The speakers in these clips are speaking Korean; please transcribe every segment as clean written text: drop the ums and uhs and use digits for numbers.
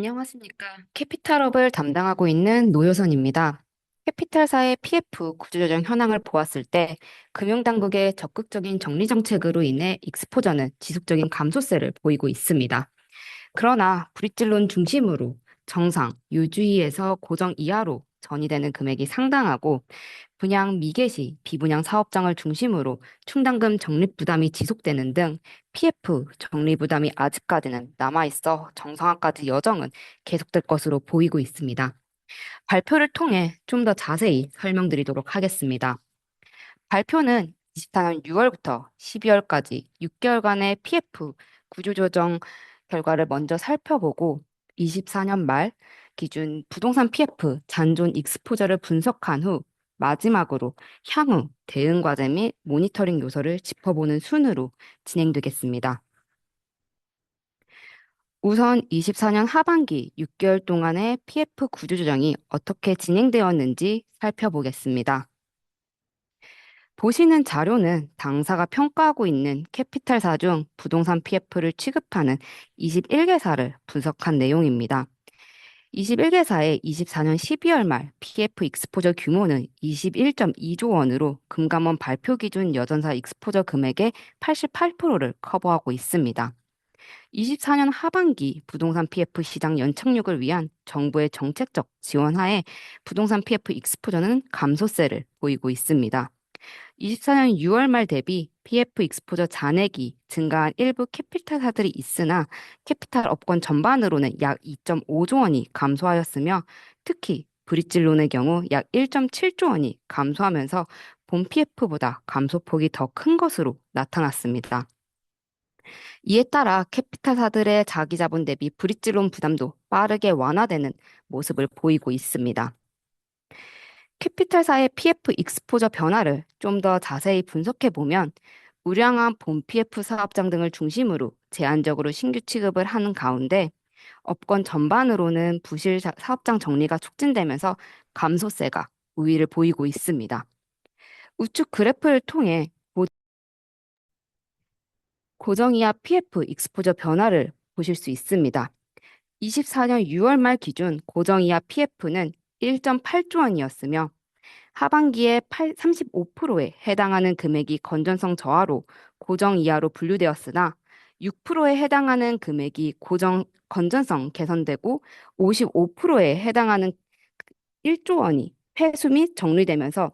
안녕하십니까. 캐피탈업을 담당하고 있는 노효선입니다. 캐피탈사의 PF 구조조정 현황을 보았을 때 금융당국의 적극적인 정리정책으로 인해 익스포저는 지속적인 감소세를 보이고 있습니다. 그러나 브릿질론 중심으로 정상, 유주위에서 고정 이하로 전이되는 금액이 상당하고 분양 미개시, 비분양 사업장을 중심으로 충당금 적립 부담이 지속되는 등 PF 적립 부담이 아직까지는 남아있어 정상화까지 여정은 계속될 것으로 보이고 있습니다. 발표를 통해 좀 더 자세히 설명드리도록 하겠습니다. 발표는 24년 6월부터 12월까지 6개월간의 PF 구조조정 결과를 먼저 살펴보고 24년 말 기준 부동산 PF 잔존 익스포저를 분석한 후 마지막으로 향후 대응 과제 및 모니터링 요소를 짚어보는 순으로 진행되겠습니다. 우선 24년 하반기 6개월 동안의 PF 구조조정이 어떻게 진행되었는지 살펴보겠습니다. 보시는 자료는 당사가 평가하고 있는 캐피탈사 중 부동산 PF를 취급하는 21개사를 분석한 내용입니다. 21개사의 24년 12월 말 PF 익스포저 규모는 21.2조 원으로 금감원 발표 기준 여전사 익스포저 금액의 88%를 커버하고 있습니다. 24년 하반기 부동산 PF 시장 연착륙을 위한 정부의 정책적 지원하에 부동산 PF 익스포저는 감소세를 보이고 있습니다. 24년 6월 말 대비 PF 익스포저 잔액이 증가한 일부 캐피탈사들이 있으나 캐피탈 업권 전반으로는 약 2.5조 원이 감소하였으며 특히 브릿질론의 경우 약 1.7조 원이 감소하면서 본 PF보다 감소폭이 더 큰 것으로 나타났습니다. 이에 따라 캐피탈사들의 자기자본 대비 브릿질론 부담도 빠르게 완화되는 모습을 보이고 있습니다. 캐피탈사의 PF 익스포저 변화를 좀 더 자세히 분석해 보면 우량한 본 PF 사업장 등을 중심으로 제한적으로 신규 취급을 하는 가운데 업권 전반으로는 사업장 정리가 촉진되면서 감소세가 우위를 보이고 있습니다. 우측 그래프를 통해 고정이하 PF 익스포저 변화를 보실 수 있습니다. 24년 6월 말 기준 고정이하 PF는 1.8조 원이었으며 하반기에 35%에 해당하는 금액이 건전성 저하로 고정 이하로 분류되었으나 6%에 해당하는 금액이 건전성 개선되고 55%에 해당하는 1조 원이 회수 및 정리되면서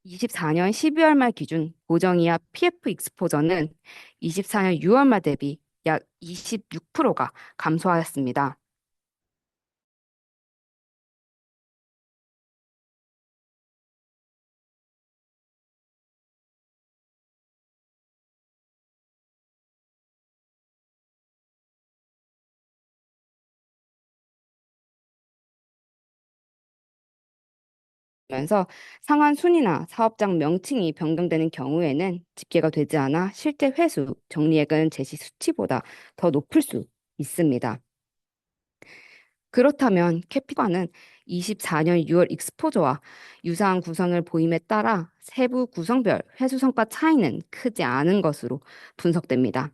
24년 12월 말 기준 고정 이하 PF 익스포저는 24년 6월 말 대비 약 26%가 감소하였습니다. 면서 상환 순위나 사업장 명칭이 변경되는 경우에는 집계가 되지 않아 실제 회수, 정리액은 제시 수치보다 더 높을 수 있습니다. 그렇다면 캐피과는 24년 6월 익스포저와 유사한 구성을 보임에 따라 세부 구성별 회수 성과 차이는 크지 않은 것으로 분석됩니다.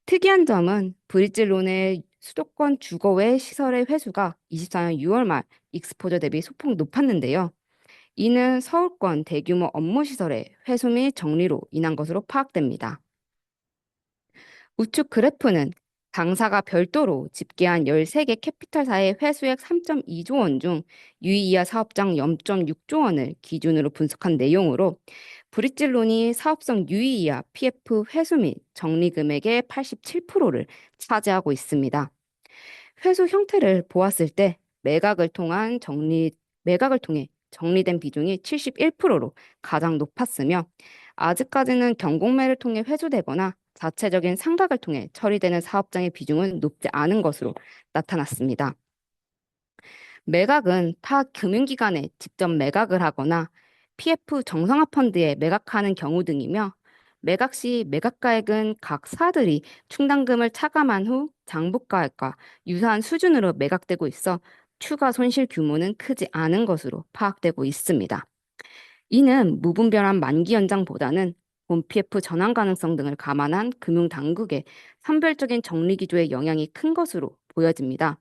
특이한 점은 브릿질론의 수도권 주거외 시설의 회수가 24년 6월 말 익스포저 대비 소폭 높았는데요. 이는 서울권 대규모 업무시설의 회수 및 정리로 인한 것으로 파악됩니다. 우측 그래프는 당사가 별도로 집계한 13개 캐피탈사의 회수액 3.2조 원 중 유의이하 사업장 0.6조 원을 기준으로 분석한 내용으로 브릿질론이 사업성 유의이하 PF 회수 및 정리 금액의 87%를 차지하고 있습니다. 회수 형태를 보았을 때 매각을 통해 정리된 비중이 71%로 가장 높았으며 아직까지는 경공매를 통해 회수되거나 자체적인 상각을 통해 처리되는 사업장의 비중은 높지 않은 것으로 나타났습니다. 매각은 타 금융기관에 직접 매각을 하거나 PF 정상화 펀드에 매각하는 경우 등이며 매각 시 매각가액은 각 사들이 충당금을 차감한 후 장부가액과 유사한 수준으로 매각되고 있어 추가 손실 규모는 크지 않은 것으로 파악되고 있습니다. 이는 무분별한 만기 연장보다는 본 PF 전환 가능성 등을 감안한 금융당국의 선별적인 정리 기조에 영향이 큰 것으로 보여집니다.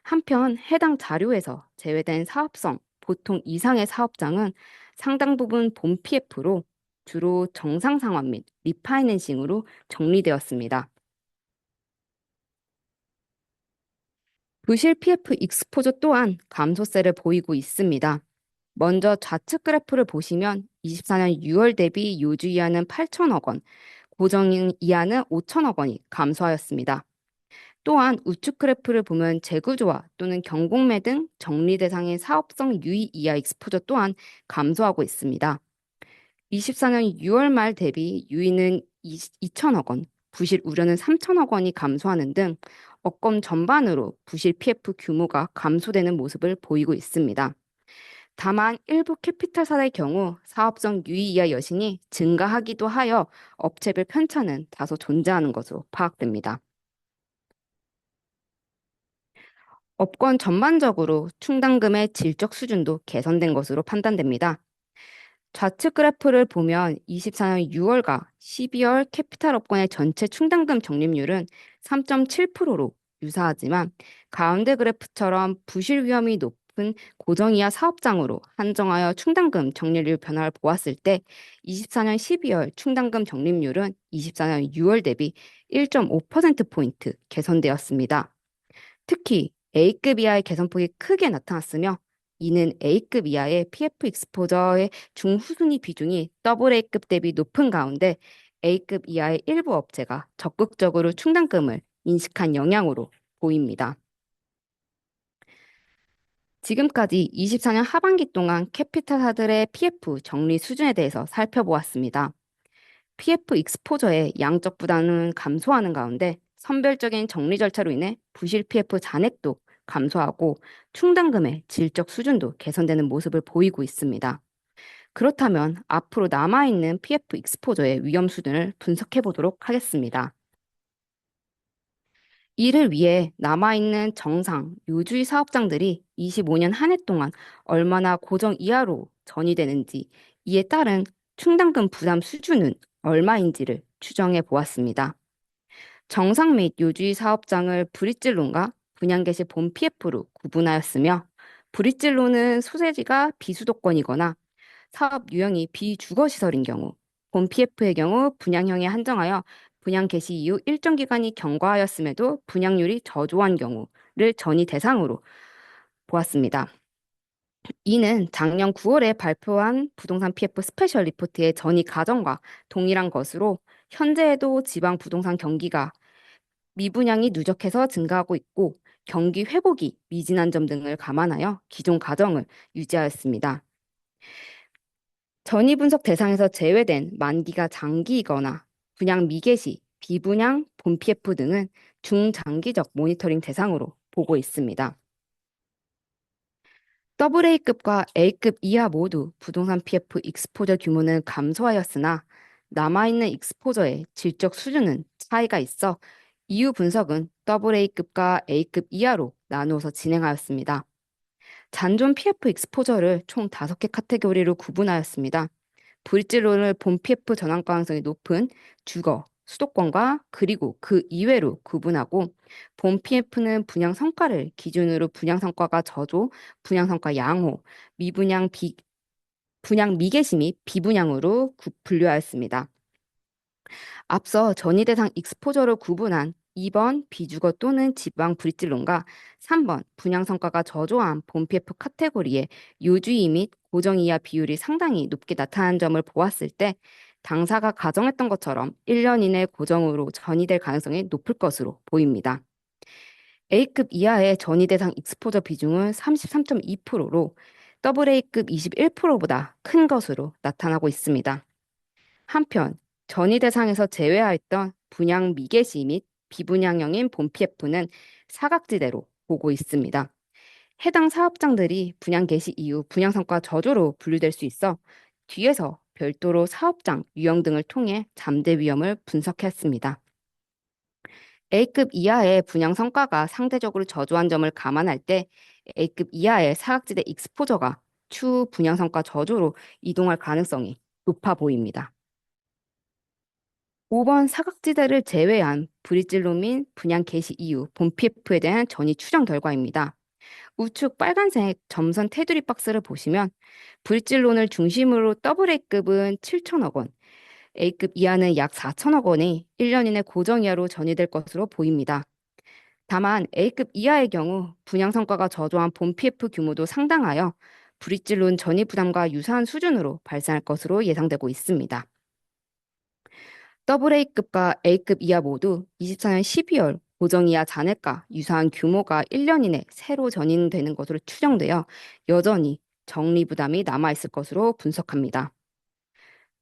한편 해당 자료에서 제외된 사업성 보통 이상의 사업장은 상당 부분 본 PF로 주로 정상 상환 및 리파이낸싱으로 정리되었습니다. 부실 PF 익스포저 또한 감소세를 보이고 있습니다. 먼저 좌측 그래프를 보시면 24년 6월 대비 요주 이하는 8천억 원, 고정 이하는 5천억 원이 감소하였습니다. 또한 우측 그래프를 보면 재구조화 또는 경공매 등 정리 대상의 사업성 유의 이하 익스포저 또한 감소하고 있습니다. 24년 6월 말 대비 유의는 2천억 원, 부실 우려는 3천억 원이 감소하는 등 업권 전반으로 부실 PF 규모가 감소되는 모습을 보이고 있습니다. 다만 일부 캐피탈사의 경우 사업성 유의 이하 여신이 증가하기도 하여 업체별 편차는 다소 존재하는 것으로 파악됩니다. 업권 전반적으로 충당금의 질적 수준도 개선된 것으로 판단됩니다. 좌측 그래프를 보면 24년 6월과 12월 캐피탈 업권의 전체 충당금 적립률은 3.7%로 유사하지만 가운데 그래프처럼 부실 위험이 높은 고정이하 사업장으로 한정하여 충당금 적립률 변화를 보았을 때 24년 12월 충당금 적립률은 24년 6월 대비 1.5%포인트 개선되었습니다. 특히 A급 이하의 개선폭이 크게 나타났으며 이는 A급 이하의 PF 익스포저의 중후순위 비중이 A급 대비 높은 가운데 A급 이하의 일부 업체가 적극적으로 충당금을 인식한 영향으로 보입니다. 지금까지 24년 하반기 동안 캐피탈사들의 PF 정리 수준에 대해서 살펴보았습니다. PF 익스포저의 양적 부담은 감소하는 가운데 선별적인 정리 절차로 인해 부실 PF 잔액도 감소하고 충당금의 질적 수준도 개선되는 모습을 보이고 있습니다. 그렇다면 앞으로 남아있는 PF 익스포저의 위험 수준을 분석해 보도록 하겠습니다. 이를 위해 남아있는 정상, 요주의 사업장들이 25년 한 해 동안 얼마나 고정 이하로 전이되는지, 이에 따른 충당금 부담 수준은 얼마인지를 추정해 보았습니다. 정상 및 요주의 사업장을 브릿질론과 분양 개시 본 PF로 구분하였으며, 브릿질론은 소재지가 비수도권이거나 사업 유형이 비주거시설인 경우, 본 PF의 경우 분양형에 한정하여 분양 개시 이후 일정 기간이 경과하였음에도 분양률이 저조한 경우를 전이 대상으로 보았습니다. 이는 작년 9월에 발표한 부동산 PF 스페셜 리포트의 전이 가정과 동일한 것으로 현재에도 지방 부동산 경기가 미분양이 누적해서 증가하고 있고 경기 회복이 미진한 점 등을 감안하여 기존 가정을 유지하였습니다. 전이 분석 대상에서 제외된 만기가 장기이거나 분양 미개시, 비분양, 본 PF 등은 중장기적 모니터링 대상으로 보고 있습니다. AA급과 A급 이하 모두 부동산 PF 익스포저 규모는 감소하였으나 남아있는 익스포저의 질적 수준은 차이가 있어 이후 분석은 AA급과 A급 이하로 나누어서 진행하였습니다. 잔존 PF 익스포저를 총 5개 카테고리로 구분하였습니다. 브릿지론을 본 PF 전환 가능성이 높은 주거, 수도권과 그리고 그 이외로 구분하고 본 PF는 분양 성과를 기준으로 분양 성과가 저조, 분양 성과 양호, 분양 미개시 및 비분양으로 분류하였습니다. 앞서 전이 대상 익스포저로 구분한 2번 비주거 또는 지방 브릿지론과 3번 분양 성과가 저조한 본 PF 카테고리의 요주의 및 고정 이하 비율이 상당히 높게 나타난 점을 보았을 때 당사가 가정했던 것처럼 1년 이내 고정으로 전이될 가능성이 높을 것으로 보입니다. A급 이하의 전이 대상 익스포저 비중은 33.2%로 AA 급 21%보다 큰 것으로 나타나고 있습니다. 한편 전이 대상에서 제외하였던 분양 미개시 및 비분양형인 본 PF는 사각지대로 보고 있습니다. 해당 사업장들이 분양 개시 이후 분양 성과 저조로 분류될 수 있어 뒤에서 별도로 사업장 유형 등을 통해 잠재 위험을 분석했습니다. A급 이하의 분양 성과가 상대적으로 저조한 점을 감안할 때 A급 이하의 사각지대 익스포저가 추후 분양 성과 저조로 이동할 가능성이 높아 보입니다. 5번 사각지대를 제외한 브릿질로 민 분양 개시 이후 본 PF에 대한 전이 추정 결과입니다. 우측 빨간색 점선 테두리 박스를 보시면 브릿질론을 중심으로 AA 급은 7천억 원, A급 이하는 약 4천억 원이 1년 이내 고정 이하로 전이될 것으로 보입니다. 다만 A급 이하의 경우 분양 성과가 저조한 본 PF 규모도 상당하여 브릿질론 전입 부담과 유사한 수준으로 발생할 것으로 예상되고 있습니다. AA급과 A급 이하 모두 24년 12월 고정 이하 잔해가 유사한 규모가 1년 이내 새로 전인되는 것으로 추정되어 여전히 적리 부담이 남아있을 것으로 분석합니다.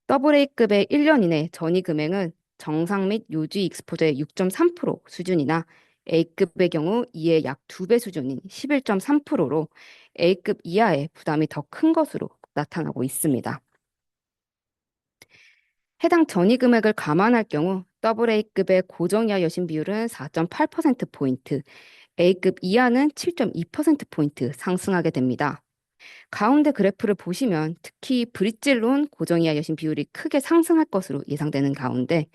A급의 1년 이내 전이 금액은 정상 및 요지 익스포저의 6.3% 수준이나 A급의 경우 이의 약 2배 수준인 11.3%로 A급 이하의 부담이 더 큰 것으로 나타나고 있습니다. 해당 전이 금액을 감안할 경우 A급의 고정 이하 여신 비율은 4.8%포인트, A급 이하는 7.2%포인트 상승하게 됩니다. 가운데 그래프를 보시면 특히 브릿질론 고정 이하 여신 비율이 크게 상승할 것으로 예상되는 가운데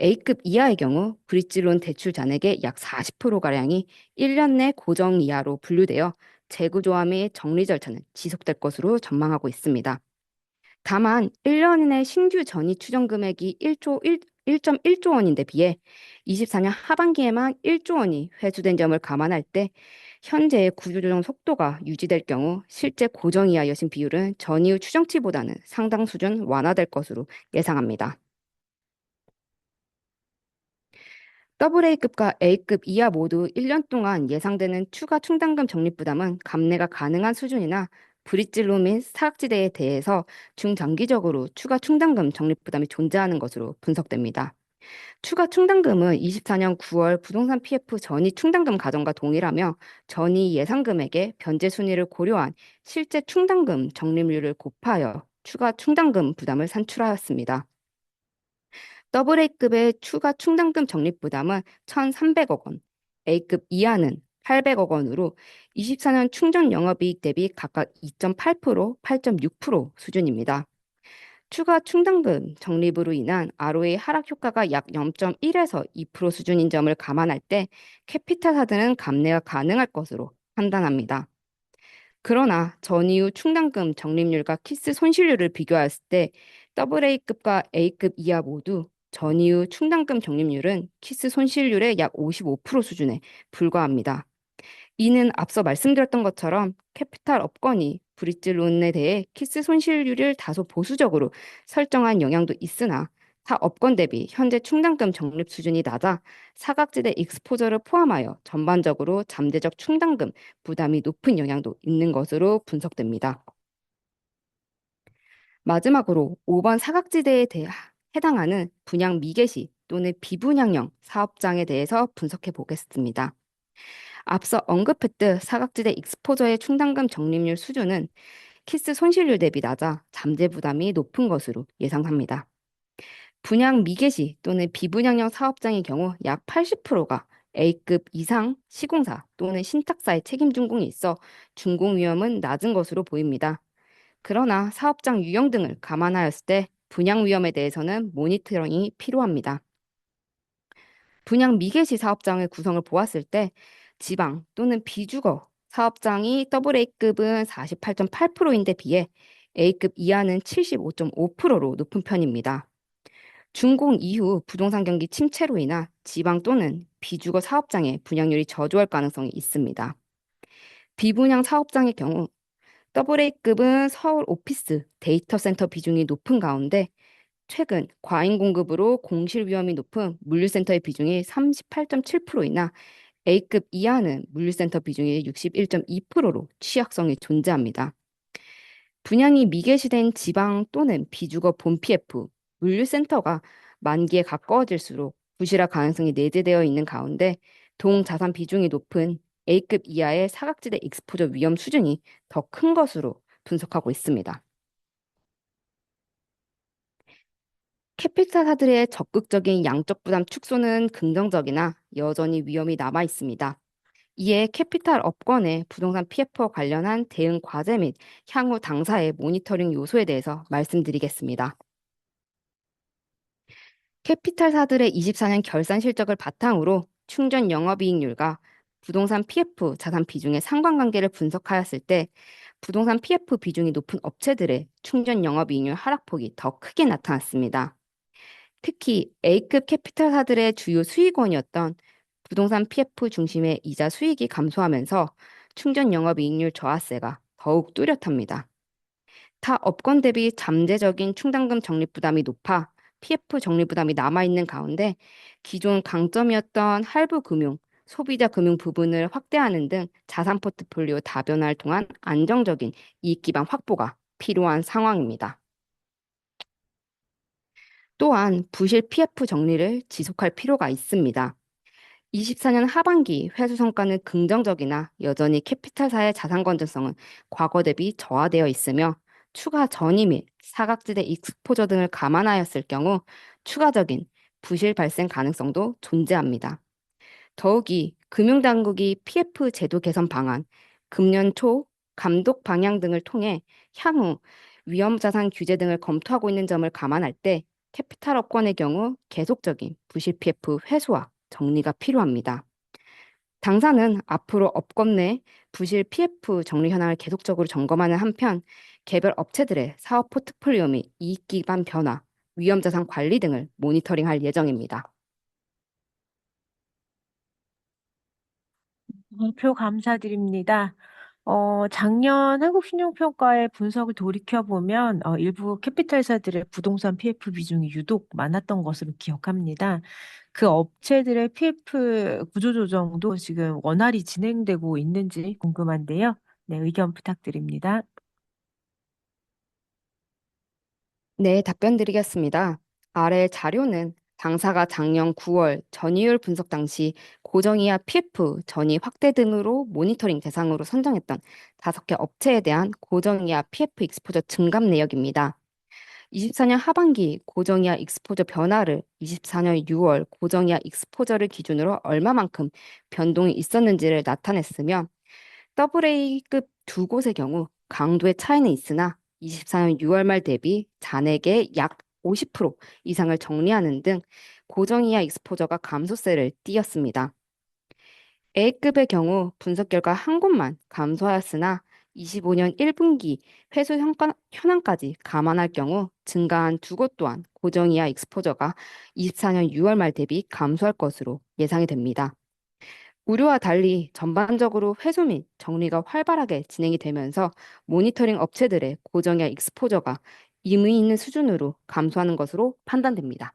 A급 이하의 경우 브릿질론 대출 잔액의 약 40%가량이 1년 내 고정 이하로 분류되어 재구조화 및 정리 절차는 지속될 것으로 전망하고 있습니다. 다만 1년 이내 신규 전이 추정 금액이 1.1조 원인데 비해 24년 하반기에만 1조 원이 회수된 점을 감안할 때 현재의 구조조정 속도가 유지될 경우 실제 고정 이하 여신 비율은 전이후 추정치보다는 상당 수준 완화될 것으로 예상합니다. AA급과 A급 이하 모두 1년 동안 예상되는 추가 충당금 적립 부담은 감내가 가능한 수준이나 브릿질로 및 사각지대에 대해서 중장기적으로 추가 충당금 적립 부담이 존재하는 것으로 분석됩니다. 추가 충당금은 24년 9월 부동산 PF 전이 충당금 가정과 동일하며 전이 예상 금액의 변제 순위를 고려한 실제 충당금 적립률을 곱하여 추가 충당금 부담을 산출하였습니다. A급의 추가 충당금 적립 부담은 1,300억 원, A급 이하는 800억 원으로 24년 충전 영업이익 대비 각각 2.8%, 8.6% 수준입니다. 추가 충당금 적립으로 인한 ROE 하락 효과가 약 0.1에서 2% 수준인 점을 감안할 때 캐피탈사들은 감내가 가능할 것으로 판단합니다. 그러나 전이후 충당금 적립률과 키스 손실률을 비교했을 때 AA급과 A급 이하 모두 전이후 충당금 적립률은 키스 손실률의 약 55% 수준에 불과합니다. 이는 앞서 말씀드렸던 것처럼 캐피탈 업건이 브릿지론에 대해 키스 손실률을 다소 보수적으로 설정한 영향도 있으나 타 업건 대비 현재 충당금 적립 수준이 낮아 사각지대 익스포저를 포함하여 전반적으로 잠재적 충당금 부담이 높은 영향도 있는 것으로 분석됩니다. 마지막으로 5번 사각지대에 해당하는 분양 미개시 또는 비분양형 사업장에 대해서 분석해 보겠습니다. 앞서 언급했듯 사각지대 익스포저의 충당금 적립률 수준은 키스 손실률 대비 낮아 잠재 부담이 높은 것으로 예상합니다. 분양 미개시 또는 비분양형 사업장의 경우 약 80%가 A급 이상 시공사 또는 신탁사의 책임 준공이 있어 준공 위험은 낮은 것으로 보입니다. 그러나 사업장 유형 등을 감안하였을 때 분양 위험에 대해서는 모니터링이 필요합니다. 분양 미개시 사업장의 구성을 보았을 때 지방 또는 비주거 사업장이 A급은 48.8%인데 비해 A급 이하는 75.5%로 높은 편입니다. 준공 이후 부동산 경기 침체로 인한 지방 또는 비주거 사업장의 분양률이 저조할 가능성이 있습니다. 비분양 사업장의 경우 A급은 서울 오피스 데이터 센터 비중이 높은 가운데 최근 과잉 공급으로 공실 위험이 높은 물류센터의 비중이 38.7%이나 A급 이하는 물류센터 비중이 61.2%로 취약성이 존재합니다. 분양이 미개시된 지방 또는 비주거 본 PF, 물류센터가 만기에 가까워질수록 부실화 가능성이 내재되어 있는 가운데 동자산 비중이 높은 A급 이하의 사각지대 익스포저 위험 수준이 더 큰 것으로 분석하고 있습니다. 캐피탈사들의 적극적인 양적 부담 축소는 긍정적이나 여전히 위험이 남아 있습니다. 이에 캐피탈 업권의 부동산 PF와 관련한 대응 과제 및 향후 당사의 모니터링 요소에 대해서 말씀드리겠습니다. 캐피탈사들의 24년 결산 실적을 바탕으로 충전 영업이익률과 부동산 PF 자산 비중의 상관관계를 분석하였을 때 부동산 PF 비중이 높은 업체들의 충전 영업이익률 하락폭이 더 크게 나타났습니다. 특히 A급 캐피탈사들의 주요 수익원이었던 부동산 PF 중심의 이자 수익이 감소하면서 충전 영업이익률 저하세가 더욱 뚜렷합니다. 타 업권 대비 잠재적인 충당금 적립 부담이 높아 PF 적립 부담이 남아있는 가운데 기존 강점이었던 할부 금융, 소비자 금융 부분을 확대하는 등 자산 포트폴리오 다변화를 통한 안정적인 이익 기반 확보가 필요한 상황입니다. 또한 부실 PF 정리를 지속할 필요가 있습니다. 24년 하반기 회수 성과는 긍정적이나 여전히 캐피탈사의 자산 건전성은 과거 대비 저하되어 있으며 추가 전이 및 사각지대 익스포저 등을 감안하였을 경우 추가적인 부실 발생 가능성도 존재합니다. 더욱이 금융당국이 PF 제도 개선 방안, 금년 초 감독 방향 등을 통해 향후 위험자산 규제 등을 검토하고 있는 점을 감안할 때 캐피탈 업권의 경우 계속적인 부실 PF 회수와 정리가 필요합니다. 당사는 앞으로 업권 내 부실 PF 정리 현황을 계속적으로 점검하는 한편 개별 업체들의 사업 포트폴리오 및 이익 기반 변화, 위험자산 관리 등을 모니터링할 예정입니다. 표 감사드립니다. 작년 한국신용평가의 분석을 돌이켜보면 일부 캐피탈사들의 부동산 PF 비중이 유독 많았던 것으로 기억합니다. 그 업체들의 PF 구조조정도 지금 원활히 진행되고 있는지 궁금한데요. 네, 의견 부탁드립니다. 네, 답변 드리겠습니다. 아래 자료는 당사가 작년 9월 전이율 분석 당시 고정이하 PF 전이 확대 등으로 모니터링 대상으로 선정했던 5개 업체에 대한 고정이하 PF 익스포저 증감 내역입니다. 24년 하반기 고정이하 익스포저 변화를 24년 6월 고정이하 익스포저를 기준으로 얼마만큼 변동이 있었는지를 나타냈으며 AA급 두 곳의 경우 강도의 차이는 있으나 24년 6월 말 대비 잔액의 약 50% 이상을 정리하는 등 고정이하 익스포저가 감소세를 띄었습니다. A급의 경우 분석 결과 한 곳만 감소하였으나 25년 1분기 회수 현황까지 감안할 경우 증가한 두 곳 또한 고정이하 익스포저가 24년 6월 말 대비 감소할 것으로 예상이 됩니다. 우려와 달리 전반적으로 회수 및 정리가 활발하게 진행이 되면서 모니터링 업체들의 고정이하 익스포저가 의미 있는 수준으로 감소하는 것으로 판단됩니다.